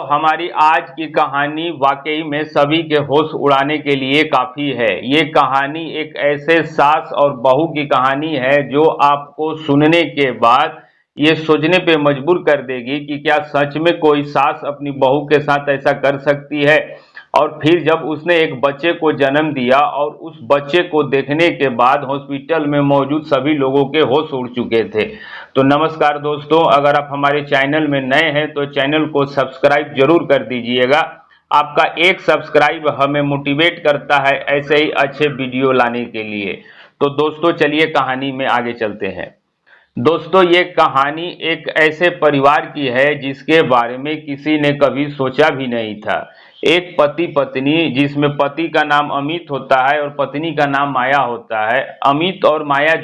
हमारी आज की कहानी वाकई में सभी के होश उड़ाने के लिए काफी है। ये कहानी एक ऐसे सास और बहू की कहानी है जो आपको सुनने के बाद ये सोचने पे मजबूर कर देगी कि क्या सच में कोई सास अपनी बहू के साथ ऐसा कर सकती है। और फिर जब उसने एक बच्चे को जन्म दिया और उस बच्चे को देखने के बाद हॉस्पिटल में मौजूद सभी लोगों के होश उड़ चुके थे। तो नमस्कार दोस्तों, अगर आप हमारे चैनल में नए हैं तो चैनल को सब्सक्राइब जरूर कर दीजिएगा। आपका एक सब्सक्राइब हमें मोटिवेट करता है ऐसे ही अच्छे वीडियो लाने के लिए। तो दोस्तों चलिए कहानी में आगे चलते हैं। दोस्तों ये कहानी एक ऐसे परिवार की है जिसके बारे में किसी ने कभी सोचा भी नहीं था। एक पति पत्नी जिसमें पति का नाम अमित होता है और पत्नी का नाम माया होता है। अमित और माया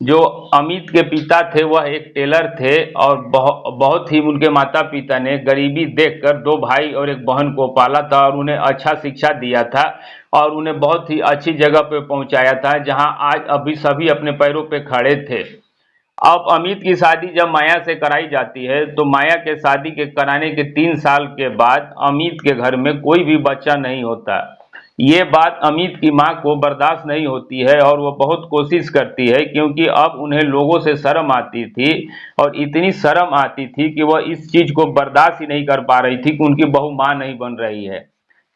जो अमित के पिता थे वह एक टेलर थे और बहुत ही उनके माता पिता ने गरीबी देखकर दो भाई और एक बहन को पाला था और उन्हें अच्छा शिक्षा दिया था और उन्हें बहुत ही अच्छी जगह पे पहुंचाया था जहां आज अभी सभी अपने पैरों पे खड़े थे। अब अमित की शादी जब माया से कराई जाती है तो माया के शादी के कराने के 3 साल के बाद अमित के घर में कोई भी बच्चा नहीं होता। ये बात अमित की माँ को बर्दाश्त नहीं होती है और वो बहुत कोशिश करती है क्योंकि अब उन्हें लोगों से शर्म आती थी और इतनी शर्म आती थी कि वह इस चीज को बर्दाश्त ही नहीं कर पा रही थी कि उनकी बहू माँ नहीं बन रही है।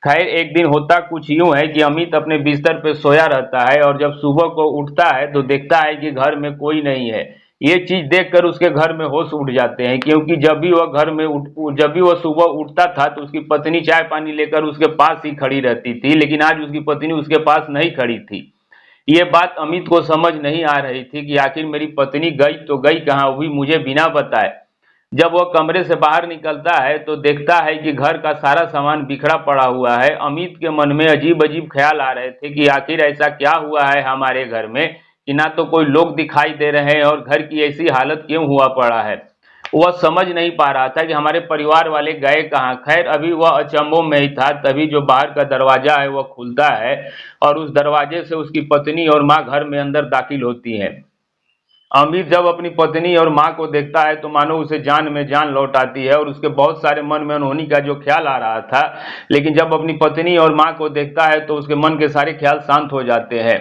खैर एक दिन होता कुछ यूं है कि अमित अपने बिस्तर पे सोया रहता है और जब सुबह को उठता है तो देखता है कि घर में कोई नहीं है। ये चीज देखकर उसके घर में होश उड़ जाते हैं क्योंकि जब भी वह सुबह उठता था तो उसकी पत्नी चाय पानी लेकर उसके पास ही खड़ी रहती थी, लेकिन आज उसकी पत्नी उसके पास नहीं खड़ी थी। ये बात अमित को समझ नहीं आ रही थी कि आखिर मेरी पत्नी गई तो गई कहाँ, वो भी मुझे बिना बताए। जब वह कमरे से बाहर निकलता है तो देखता है कि घर का सारा सामान बिखरा पड़ा हुआ है। अमित के मन में अजीब अजीब ख्याल आ रहे थे कि आखिर ऐसा क्या हुआ है हमारे घर में कि ना तो कोई लोग दिखाई दे रहे हैं और घर की ऐसी हालत क्यों हुआ पड़ा है। वह समझ नहीं पा रहा था कि हमारे परिवार वाले गए कहाँ। खैर अभी वह अचंभों में ही था, तभी जो बाहर का दरवाजा है वह खुलता है और उस दरवाजे से उसकी पत्नी और माँ घर में अंदर दाखिल होती है। अमित जब अपनी पत्नी और माँ को देखता है तो मानो उसे जान में जान लौट आती है और उसके बहुत सारे मन में अनहोनी का जो ख्याल आ रहा था, लेकिन जब अपनी पत्नी और माँ को देखता है तो उसके मन के सारे ख्याल शांत हो जाते हैं।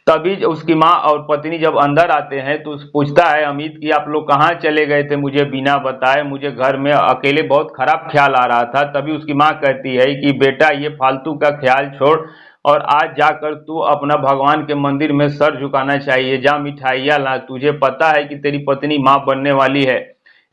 तभी उसकी माँ और पत्नी जब अंदर आते हैं तो पूछता है अमित कि आप लोग कहाँ चले गए थे मुझे बिना बताए, मुझे घर में अकेले बहुत खराब ख्याल आ रहा था। तभी उसकी माँ कहती है कि बेटा ये फालतू का ख्याल छोड़ और आज जाकर तू अपना भगवान के मंदिर में सर झुकाना चाहिए, जा मिठाइयाँ ला, तुझे पता है कि तेरी पत्नी माँ बनने वाली है।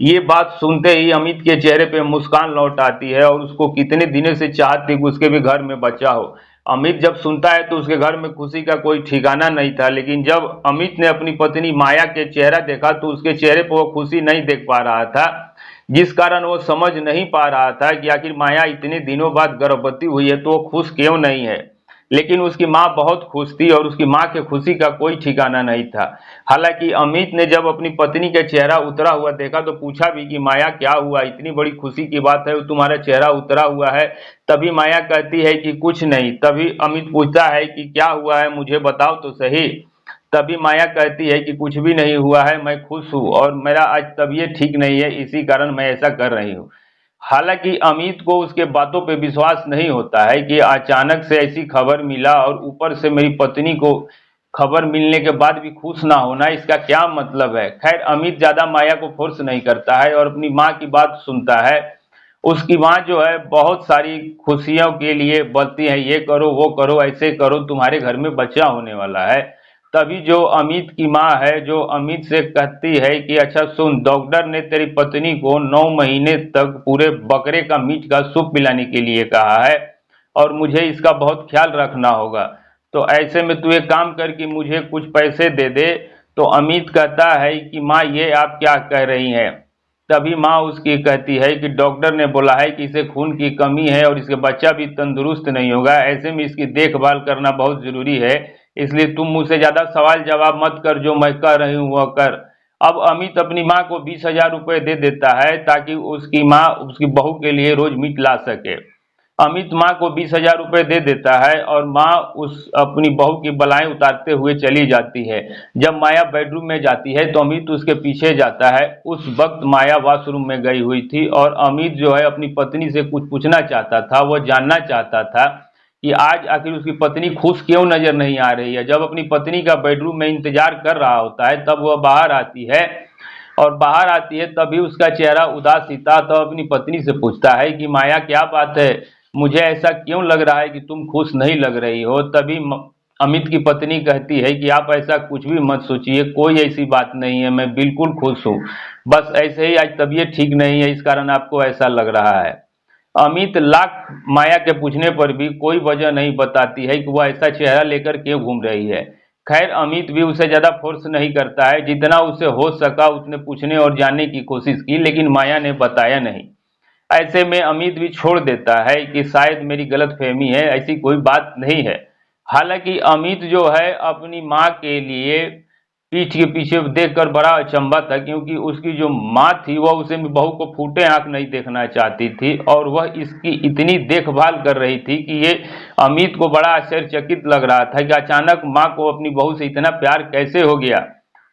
ये बात सुनते ही अमित के चेहरे पे मुस्कान लौट आती है और उसको कितने दिनों से चाहत थी कि उसके भी घर में बच्चा हो। अमित जब सुनता है तो उसके घर में खुशी का कोई ठिकाना नहीं था, लेकिन जब अमित ने अपनी पत्नी माया के चेहरा देखा तो उसके चेहरे पर वो खुशी नहीं देख पा रहा था, जिस कारण वो समझ नहीं पा रहा था कि आखिर माया इतने दिनों बाद गर्भवती हुई है तो वो खुश क्यों नहीं है। लेकिन उसकी माँ बहुत खुश थी और उसकी माँ के खुशी का कोई ठिकाना नहीं था। हालांकि अमित ने जब अपनी पत्नी का चेहरा उतरा हुआ देखा तो पूछा भी कि माया क्या हुआ, इतनी बड़ी खुशी की बात है, तुम्हारा चेहरा उतरा हुआ है। तभी माया कहती है कि कुछ नहीं। तभी अमित पूछता है कि क्या हुआ है मुझे बताओ तो सही। तभी माया कहती है कि कुछ भी नहीं हुआ है, मैं खुश हूँ और मेरा आज तबीयत ठीक नहीं है, इसी कारण मैं ऐसा कर रही हूँ। हालांकि अमित को उसके बातों पे विश्वास नहीं होता है कि अचानक से ऐसी खबर मिला और ऊपर से मेरी पत्नी को खबर मिलने के बाद भी खुश ना होना, इसका क्या मतलब है। खैर अमित ज्यादा माया को फोर्स नहीं करता है और अपनी माँ की बात सुनता है। उसकी माँ जो है बहुत सारी खुशियों के लिए बोलती है, ये करो वो करो ऐसे करो, तुम्हारे घर में बच्चा होने वाला है। तभी जो अमित की माँ है जो अमित से कहती है कि अच्छा सुन, डॉक्टर ने तेरी पत्नी को 9 महीने तक पूरे बकरे का मीट का सूप पिलाने के लिए कहा है और मुझे इसका बहुत ख्याल रखना होगा। तो ऐसे में तू एक काम कर कि मुझे कुछ पैसे दे दे। तो अमित कहता है कि माँ ये आप क्या कह रही हैं। तभी माँ उसकी कहती है कि डॉक्टर ने बोला है कि इसे खून की कमी है और इसके बच्चा भी तंदुरुस्त नहीं होगा, ऐसे में इसकी देखभाल करना बहुत जरूरी है, इसलिए तुम मुझसे ज्यादा सवाल जवाब मत कर, जो मैं कह रही हूँ वह कर। अब अमित अपनी माँ को 20,000 रुपये दे देता है ताकि उसकी माँ उसकी बहू के लिए रोज मीट ला सके। अमित माँ को 20,000 रुपये दे देता है और माँ उस अपनी बहू की बलाएं उतारते हुए चली जाती है। जब माया बेडरूम में जाती है तो अमित उसके पीछे जाता है। उस वक्त माया वॉशरूम में गई हुई थी और अमित जो है अपनी पत्नी से कुछ पूछना चाहता था। वह जानना चाहता था कि आज आखिर उसकी पत्नी खुश क्यों नजर नहीं आ रही है। जब अपनी पत्नी का बेडरूम में इंतजार कर रहा होता है तब वह बाहर आती है और बाहर आती है तभी उसका चेहरा उदास ही था। तो अपनी पत्नी से पूछता है कि माया क्या बात है, मुझे ऐसा क्यों लग रहा है कि तुम खुश नहीं लग रही हो। तभी अमित की पत्नी कहती है कि आप ऐसा कुछ भी मत सोचिए, कोई ऐसी बात नहीं है, मैं बिल्कुल खुश हूँ, बस ऐसे ही आज तबीयत ठीक नहीं है इस कारण आपको ऐसा लग रहा है। अमित लाख माया के पूछने पर भी कोई वजह नहीं बताती है कि वह ऐसा चेहरा लेकर क्यों घूम रही है। खैर अमित भी उसे ज्यादा फोर्स नहीं करता है, जितना उसे हो सका उसने पूछने और जानने की कोशिश की, लेकिन माया ने बताया नहीं। ऐसे में अमित भी छोड़ देता है कि शायद मेरी गलतफहमी है, ऐसी कोई बात नहीं है। हालांकि अमित जो है अपनी माँ के लिए पीठ के पीछे देखकर बड़ा अचंभा था, क्योंकि उसकी जो माँ थी वह उसे बहू को फूटे आंख नहीं देखना चाहती थी और वह इसकी इतनी देखभाल कर रही थी कि ये अमित को बड़ा आश्चर्यचकित लग रहा था कि अचानक माँ को अपनी बहू से इतना प्यार कैसे हो गया।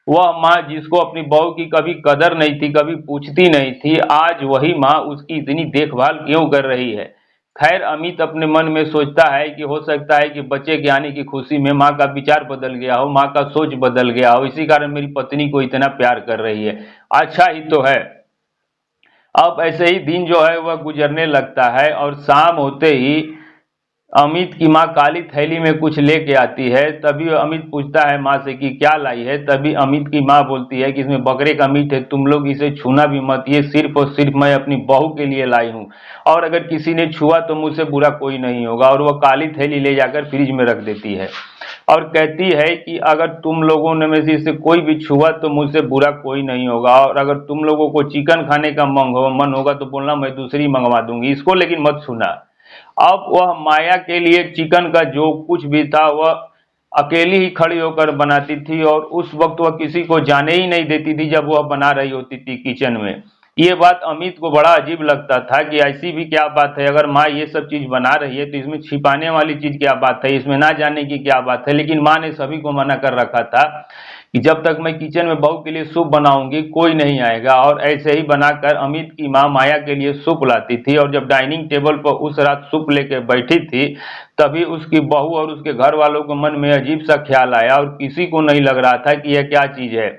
वह माँ जिसको अपनी बहू की कभी कदर नहीं थी, कभी पूछती नहीं थी, आज वही माँ उसकी इतनी देखभाल क्यों कर रही है। खैर अमित अपने मन में सोचता है कि हो सकता है कि बच्चे के आने की खुशी में माँ का विचार बदल गया हो, माँ का सोच बदल गया हो, इसी कारण मेरी पत्नी को इतना प्यार कर रही है। अच्छा ही तो है। अब ऐसे ही दिन जो है वह गुजरने लगता है और शाम होते ही अमित की माँ काली थैली में कुछ लेके आती है। तभी अमित पूछता है माँ से कि क्या लाई है। तभी अमित की माँ बोलती है कि इसमें बकरे का मीट है, तुम लोग इसे छूना भी मत, ये सिर्फ और सिर्फ मैं अपनी बहू के लिए लाई हूँ, और अगर किसी ने छुआ तो मुझसे बुरा कोई नहीं होगा। और वह काली थैली ले जाकर फ्रिज में रख देती है और कहती है कि अगर तुम लोगों ने में से इसे कोई भी छुआ तो मुझसे बुरा कोई नहीं होगा, और अगर तुम लोगों को चिकन खाने का मन होगा तो बोलना, मैं दूसरी मंगवा दूंगी, इसको लेकिन मत छूना। अब वह माया के लिए चिकन का जो कुछ भी था वह अकेली ही खड़ी होकर बनाती थी और उस वक्त वह किसी को जाने ही नहीं देती थी जब वह बना रही होती थी किचन में। ये बात अमित को बड़ा अजीब लगता था कि ऐसी भी क्या बात है, अगर माँ ये सब चीज बना रही है तो इसमें छिपाने वाली चीज क्या बात है, इसमें ना जाने की क्या बात है। लेकिन माँ ने सभी को मना कर रखा था कि जब तक मैं किचन में बहू के लिए सूप बनाऊंगी कोई नहीं आएगा। और ऐसे ही बनाकर अमित की माँ माया के लिए सूप लाती थी और जब डाइनिंग टेबल पर उस रात सूप लेकर बैठी थी तभी उसकी बहू और उसके घर वालों के मन में अजीब सा ख्याल आया और किसी को नहीं लग रहा था कि यह क्या चीज है।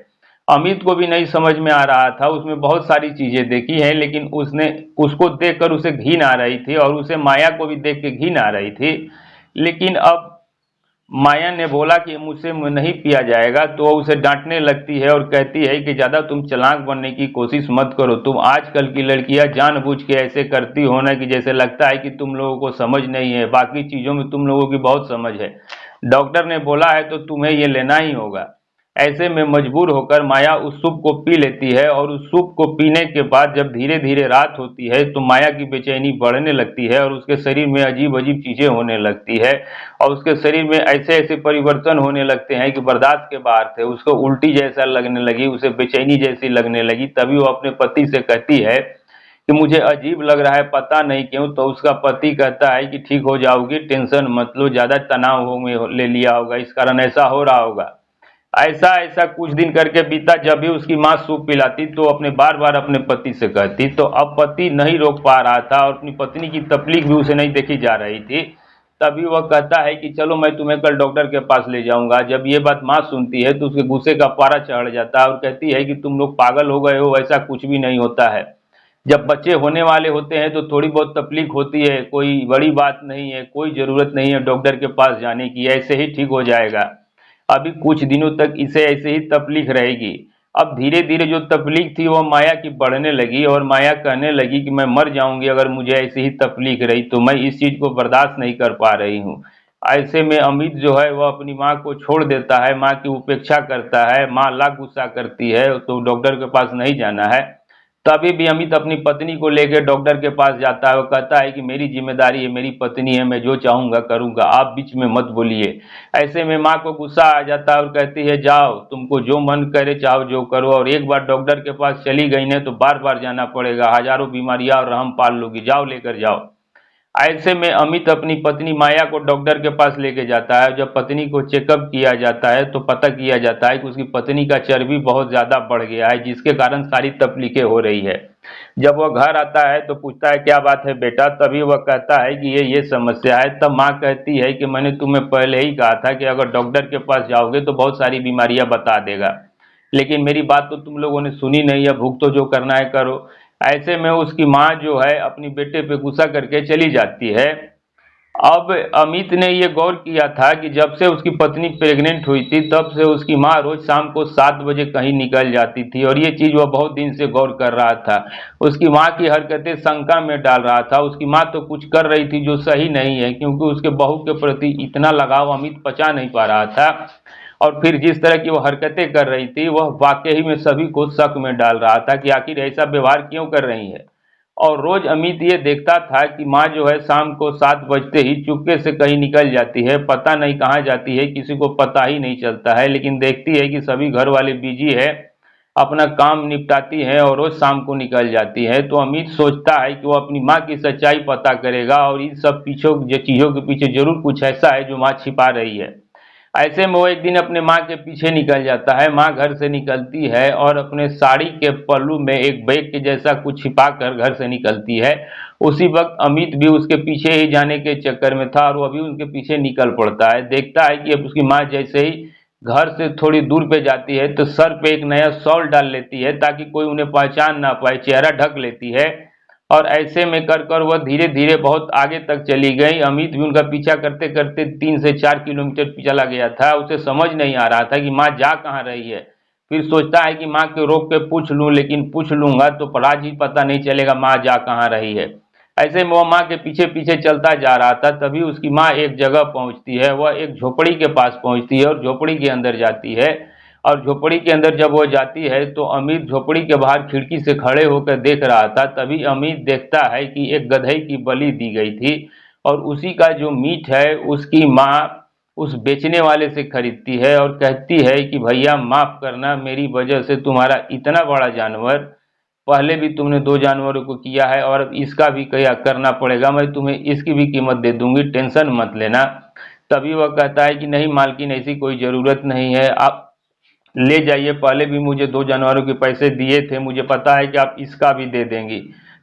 अमित को भी नहीं समझ में आ रहा था, उसमें बहुत सारी चीजें देखी हैं लेकिन उसने उसको देखकर उसे घिन आ रही थी और उसे माया को भी देख के घिन आ रही थी। लेकिन अब माया ने बोला कि मुझसे नहीं पिया जाएगा, तो वह उसे डांटने लगती है और कहती है कि ज्यादा तुम चालाक बनने की कोशिश मत करो, तुम आजकल की लड़कियां जानबूझ के ऐसे करती हो ना कि जैसे लगता है कि तुम लोगों को समझ नहीं है, बाकी चीजों में तुम लोगों की बहुत समझ है, डॉक्टर ने बोला है तो तुम्हें ये लेना ही होगा। ऐसे में मजबूर होकर माया उस सूप को पी लेती है और उस सूप को पीने के बाद जब धीरे धीरे रात होती है तो माया की बेचैनी बढ़ने लगती है और उसके शरीर में अजीब अजीब चीजें होने लगती है और उसके शरीर में ऐसे ऐसे परिवर्तन होने लगते हैं कि बर्दाश्त के बाहर थे। उसको उल्टी जैसा लगने लगी, उसे बेचैनी जैसी लगने लगी। तभी वो अपने पति से कहती है कि मुझे अजीब लग रहा है, पता नहीं क्यों। तो उसका पति कहता है कि ठीक हो जाओगी, टेंशन मत लो, ज्यादा तनाव में ले लिया होगा इस कारण ऐसा हो रहा होगा। ऐसा ऐसा कुछ दिन करके बीता। जब भी उसकी माँ सूप पिलाती तो अपने बार बार अपने पति से कहती, तो अब पति नहीं रोक पा रहा था और अपनी पत्नी की तकलीफ भी उसे नहीं देखी जा रही थी। तभी वह कहता है कि चलो मैं तुम्हें कल डॉक्टर के पास ले जाऊंगा। जब ये बात माँ सुनती है तो उसके गुस्से का पारा चढ़ जाता है और कहती है कि तुम लोग पागल हो गए हो, ऐसा कुछ भी नहीं होता है। जब बच्चे होने वाले होते हैं तो थोड़ी बहुत तकलीफ होती है, कोई बड़ी बात नहीं है, कोई जरूरत नहीं है डॉक्टर के पास जाने की, ऐसे ही ठीक हो जाएगा। अभी कुछ दिनों तक इसे ऐसे ही तकलीफ रहेगी। अब धीरे धीरे जो तकलीफ थी वो माया की बढ़ने लगी और माया कहने लगी कि मैं मर जाऊंगी अगर मुझे ऐसी ही तकलीफ रही, तो मैं इस चीज को बर्दाश्त नहीं कर पा रही हूँ। ऐसे में अमित जो है वह अपनी माँ को छोड़ देता है, माँ की उपेक्षा करता है। माँ लाख गुस्सा करती है तो डॉक्टर के पास नहीं जाना है। तभी भी अमित अपनी पत्नी को लेकर डॉक्टर के पास जाता है। वो कहता है कि मेरी जिम्मेदारी है, मेरी पत्नी है, मैं जो चाहूंगा करूंगा, आप बीच में मत बोलिए। ऐसे में माँ को गुस्सा आ जाता है और कहती है जाओ, तुमको जो मन करे चाहो जो करो, और एक बार डॉक्टर के पास चली गई ना तो बार बार जाना पड़ेगा, हजारों बीमारियां और रहम पाल लोगी, जाओ लेकर जाओ। ऐसे में अमित अपनी पत्नी माया को डॉक्टर के पास लेके जाता है। जब पत्नी को चेकअप किया जाता है तो पता किया जाता है कि उसकी पत्नी का चर्बी बहुत ज्यादा बढ़ गया है, जिसके कारण सारी तकलीफें हो रही है। जब वह घर आता है तो पूछता है क्या बात है बेटा, तभी वह कहता है कि ये समस्या है। तब माँ कहती है कि मैंने तुम्हें पहले ही कहा था कि अगर डॉक्टर के पास जाओगे तो बहुत सारी बीमारियां बता देगा, लेकिन मेरी बात तो तुम लोगों ने सुनी नहीं है, भुगतो तो जो करना है करो। ऐसे में उसकी माँ जो है अपनी बेटे पे गुस्सा करके चली जाती है। अब अमित ने ये गौर किया था कि जब से उसकी पत्नी प्रेग्नेंट हुई थी तब से उसकी माँ रोज शाम को 7 बजे कहीं निकल जाती थी, और ये चीज वह बहुत दिन से गौर कर रहा था। उसकी माँ की हरकतें शंका में डाल रहा था। उसकी माँ तो कुछ कर रही थी जो सही नहीं है, क्योंकि उसके बहू के प्रति इतना लगाव अमित पचा नहीं पा रहा था। और फिर जिस तरह की वो हरकतें कर रही थी वह वाकई में सभी को शक में डाल रहा था कि आखिर ऐसा व्यवहार क्यों कर रही है। और रोज अमित ये देखता था कि माँ जो है शाम को 7 बजते ही चुपके से कहीं निकल जाती है, पता नहीं कहाँ जाती है, किसी को पता ही नहीं चलता है। लेकिन देखती है कि सभी घर वाले बिजी है, अपना काम निपटाती है और रोज शाम को निकल जाती है। तो अमित सोचता है कि वो अपनी माँ की सच्चाई पता करेगा और इन सब पीछे जो चीजों के पीछे जरूर कुछ ऐसा है जो माँ छिपा रही है। ऐसे में वो एक दिन अपने माँ के पीछे निकल जाता है। माँ घर से निकलती है और अपने साड़ी के पल्लू में एक बैग के जैसा कुछ छिपा कर घर से निकलती है। उसी वक्त अमित भी उसके पीछे ही जाने के चक्कर में था और वो भी उनके पीछे निकल पड़ता है। देखता है कि अब उसकी माँ जैसे ही घर से थोड़ी दूर पे जाती है तो सर पे एक नया शॉल डाल लेती है ताकि कोई उन्हें पहचान ना पाए, चेहरा ढक लेती है। और ऐसे में कर कर वह धीरे धीरे बहुत आगे तक चली गई। अमित भी उनका पीछा करते करते 3 से 4 किलोमीटर चला गया था। उसे समझ नहीं आ रहा था कि माँ जा कहाँ रही है। फिर सोचता है कि माँ को रोक के पूछ लूं, लेकिन पूछ लूंगा तो राज ही पता नहीं चलेगा माँ जा कहाँ रही है। ऐसे में वह माँ के पीछे पीछे चलता जा रहा था। तभी उसकी माँ एक जगह पहुंचती है, वह एक झोपड़ी के पास पहुंचती है और झोपड़ी के अंदर जाती है। और झोपड़ी के अंदर जब वो जाती है तो अमित झोपड़ी के बाहर खिड़की से खड़े होकर देख रहा था। तभी अमित देखता है कि एक गधे की बलि दी गई थी और उसी का जो मीट है उसकी माँ उस बेचने वाले से खरीदती है और कहती है कि भैया माफ करना, मेरी वजह से तुम्हारा इतना बड़ा जानवर, पहले भी तुमने 2 जानवरों को किया है और अब इसका भी क्या करना पड़ेगा, मैं तुम्हें इसकी भी कीमत दे दूंगी, टेंशन मत लेना। तभी वह कहता है कि नहीं मालकिन, ऐसी कोई ज़रूरत नहीं है, आप ले जाइए, पहले भी मुझे 2 जानवरों के पैसे दिए थे, मुझे पता है कि आप इसका भी दे देंगी।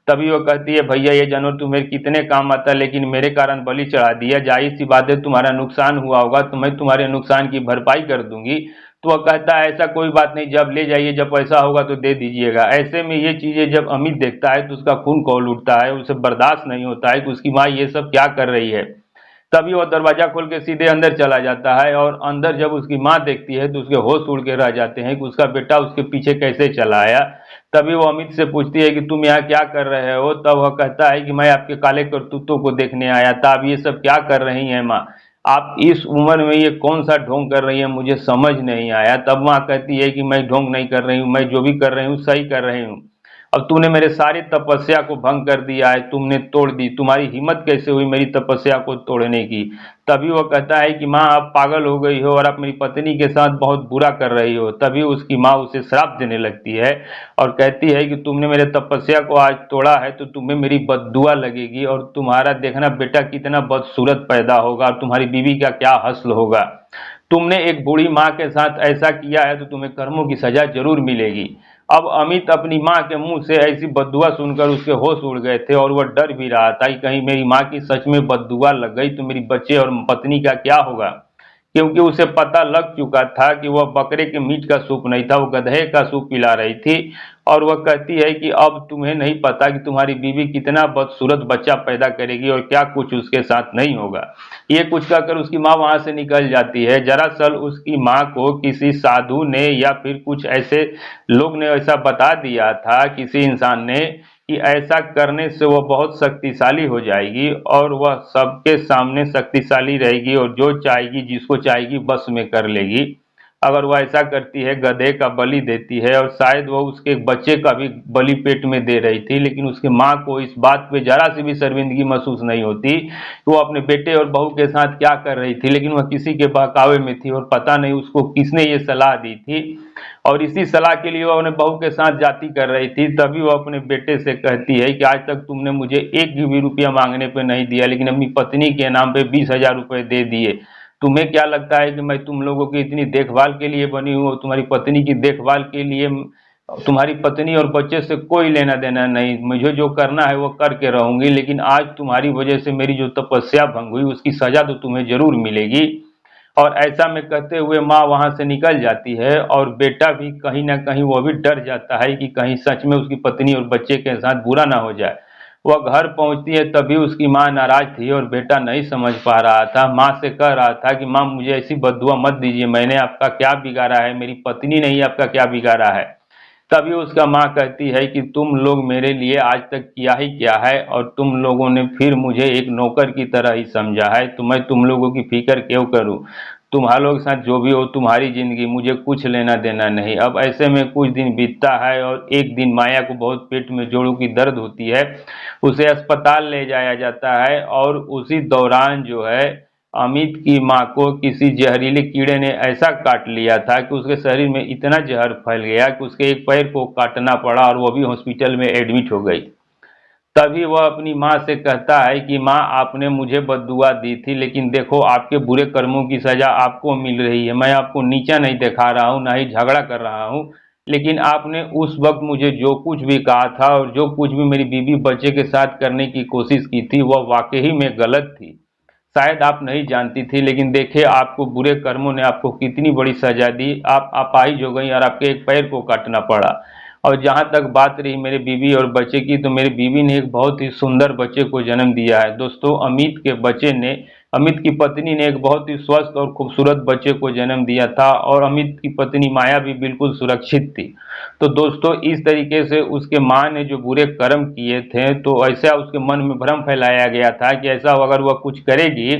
तभी वो कहती है भैया ये जानवर तुम्हें कितने काम आता है, लेकिन मेरे कारण बलि चढ़ा दिया, जाहिर सी बात है तुम्हारा नुकसान हुआ होगा तो मैं तुम्हारे नुकसान की भरपाई कर दूंगी। तो वह कहता है ऐसा कोई बात नहीं, जब ले जाइए, जब पैसा होगा तो दे दीजिएगा। ऐसे में ये चीजें जब अमित देखता है तो उसका खून खौल उठता है, उसे बर्दाश्त नहीं होता है कि उसकी माँ ये सब क्या कर रही है। तभी वो दरवाजा खोल के सीधे अंदर चला जाता है और अंदर जब उसकी माँ देखती है तो उसके होश उड़ के रह जाते हैं कि उसका बेटा उसके पीछे कैसे चला आया। तभी वो अमित से पूछती है कि तुम यहाँ क्या कर रहे हो। तब वह कहता है कि मैं आपके काले करतूतों को देखने आया था, आप ये सब क्या कर रही हैं माँ, आप इस उम्र में ये कौन सा ढोंग कर रही है, मुझे समझ नहीं आया। तब माँ कहती है कि मैं ढोंग नहीं कर रही हूँ, मैं जो भी कर रही हूँ सही कर रही हूँ। अब तूने मेरे सारी तपस्या को भंग कर दिया है, तुमने तोड़ दी, तुम्हारी हिम्मत कैसे हुई मेरी तपस्या को तोड़ने की। तभी वो कहता है कि माँ आप पागल हो गई हो और आप मेरी पत्नी के साथ बहुत बुरा कर रही हो। तभी उसकी माँ उसे श्राप देने लगती है और कहती है कि तुमने मेरे तपस्या को आज तोड़ा है तो तुम्हें मेरी बद्दुआ लगेगी और तुम्हारा देखना बेटा कितना बदसूरत पैदा होगा और तुम्हारी बीवी का क्या हश्र होगा। तुमने एक बूढ़ी माँ के साथ ऐसा किया है तो तुम्हें कर्मों की सजा जरूर मिलेगी। अब अमित अपनी माँ के मुंह से ऐसी बद्दुआ सुनकर उसके होश उड़ गए थे और वह डर भी रहा था कि कहीं मेरी माँ की सच में बद्दुआ लग गई तो मेरी बच्चे और पत्नी का क्या होगा। क्योंकि उसे पता लग चुका था कि वह बकरे के मीट का सूप नहीं था, वो गधे का सूप पिला रही थी। और वह कहती है कि अब तुम्हें नहीं पता कि तुम्हारी बीवी कितना बदसूरत बच्चा पैदा करेगी और क्या कुछ उसके साथ नहीं होगा। ये कुछ कहकर उसकी माँ वहां से निकल जाती है। दरअसल उसकी माँ को किसी साधु ने या फिर कुछ ऐसे लोग ने ऐसा बता दिया था, किसी इंसान ने, कि ऐसा करने से वह बहुत शक्तिशाली हो जाएगी और वह सबके सामने शक्तिशाली रहेगी और जो चाहेगी जिसको चाहेगी बस में कर लेगी। अगर वो ऐसा करती है, गधे का बलि देती है, और शायद वो उसके एक बच्चे का भी बलि पेट में दे रही थी, लेकिन उसकी माँ को इस बात पे जरा सी भी शर्मिंदगी महसूस नहीं होती कि वो अपने बेटे और बहू के साथ क्या कर रही थी, लेकिन वह किसी के बहकावे में थी और पता नहीं उसको किसने ये सलाह दी थी, और इसी सलाह के लिए वो अपने बहू के साथ जाति कर रही थी। तभी वो अपने बेटे से कहती है कि आज तक तुमने मुझे एक भी रुपया मांगने पे नहीं दिया, लेकिन अपनी पत्नी के नाम पे 20,000 रुपये दे दिए। तुम्हें क्या लगता है कि मैं तुम लोगों की इतनी देखभाल के लिए बनी हूँ? तुम्हारी पत्नी की देखभाल के लिए? तुम्हारी पत्नी और बच्चे से कोई लेना देना नहीं, मुझे जो करना है वो करके रहूंगी, लेकिन आज तुम्हारी वजह से मेरी जो तपस्या भंग हुई उसकी सजा तो तुम्हें जरूर मिलेगी। और ऐसा में कहते हुए माँ वहां से निकल जाती है, और बेटा भी कहीं ना कहीं वो भी डर जाता है कि कहीं सच में उसकी पत्नी और बच्चे के साथ बुरा ना हो जाए। वह घर पहुंचती है, तभी उसकी माँ नाराज थी और बेटा नहीं समझ पा रहा था। माँ से कह रहा था कि माँ मुझे ऐसी बद्दुआ मत दीजिए, मैंने आपका क्या बिगाड़ा है, मेरी पत्नी ने ही आपका क्या बिगाड़ा है। तभी उसका माँ कहती है कि तुम लोग मेरे लिए आज तक किया ही क्या है, और तुम लोगों ने फिर मुझे एक नौकर की तरह ही समझा है, तो मैं तुम लोगों की फिक्र क्यों करूं? तुम्हारे लोग के साथ जो भी हो, तुम्हारी जिंदगी, मुझे कुछ लेना देना नहीं। अब ऐसे में कुछ दिन बीतता है, और एक दिन माया को बहुत पेट में जोड़ों की दर्द होती है। उसे अस्पताल ले जाया जाता है, और उसी दौरान जो है अमित की माँ को किसी जहरीले कीड़े ने ऐसा काट लिया था कि उसके शरीर में इतना जहर फैल गया कि उसके एक पैर को काटना पड़ा, और वो भी हॉस्पिटल में एडमिट हो गई। तभी वह अपनी माँ से कहता है कि माँ, आपने मुझे बद्दुआ दी थी, लेकिन देखो आपके बुरे कर्मों की सजा आपको मिल रही है। मैं आपको नीचा नहीं दिखा रहा हूँ, ना ही झगड़ा कर रहा हूँ, लेकिन आपने उस वक्त मुझे जो कुछ भी कहा था और जो कुछ भी मेरी बीवी बच्चे के साथ करने की कोशिश की थी, वह वाकई में गलत थी। शायद आप नहीं जानती थी, लेकिन देखिए आपको बुरे कर्मों ने आपको कितनी बड़ी सजा दी। आप अपाहिज हो गई और आपके एक पैर को काटना पड़ा। और जहाँ तक बात रही मेरी बीवी और बच्चे की, तो मेरी बीवी ने एक बहुत ही सुंदर बच्चे को जन्म दिया है। दोस्तों, अमित की पत्नी ने एक बहुत ही स्वस्थ और खूबसूरत बच्चे को जन्म दिया था, और अमित की पत्नी माया भी बिल्कुल सुरक्षित थी। तो दोस्तों, इस तरीके से उसके माँ ने जो बुरे कर्म किए थे, तो ऐसा उसके मन में भ्रम फैलाया गया था कि ऐसा अगर वह कुछ करेगी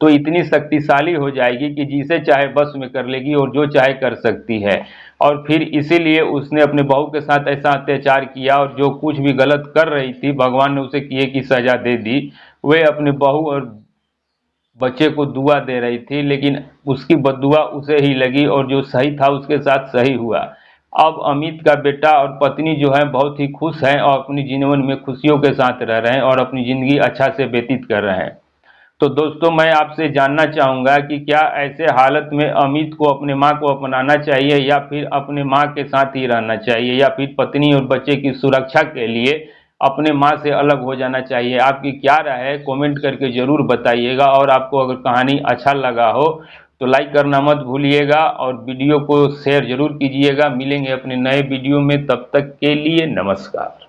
तो इतनी शक्तिशाली हो जाएगी कि जिसे चाहे बस में कर लेगी और जो चाहे कर सकती है। और फिर इसीलिए उसने अपने बहू के साथ ऐसा अत्याचार किया, और जो कुछ भी गलत कर रही थी भगवान ने उसे किए की सजा दे दी। वे अपने बहू और बच्चे को दुआ दे रही थी, लेकिन उसकी बद्दुआ उसे ही लगी, और जो सही था उसके साथ सही हुआ। अब अमित का बेटा और पत्नी जो है बहुत ही खुश हैं, और अपनी जीवन में खुशियों के साथ रह रहे हैं और अपनी जिंदगी अच्छा से व्यतीत कर रहे हैं। तो दोस्तों, मैं आपसे जानना चाहूंगा कि क्या ऐसे हालत में अमित को अपने माँ को अपनाना चाहिए, या फिर अपने माँ के साथ ही रहना चाहिए, या फिर पत्नी और बच्चे की सुरक्षा के लिए अपने माँ से अलग हो जाना चाहिए? आपकी क्या राय है, कमेंट करके जरूर बताइएगा। और आपको अगर कहानी अच्छा लगा हो तो लाइक करना मत भूलिएगा, और वीडियो को शेयर जरूर कीजिएगा। मिलेंगे अपने नए वीडियो में, तब तक के लिए नमस्कार।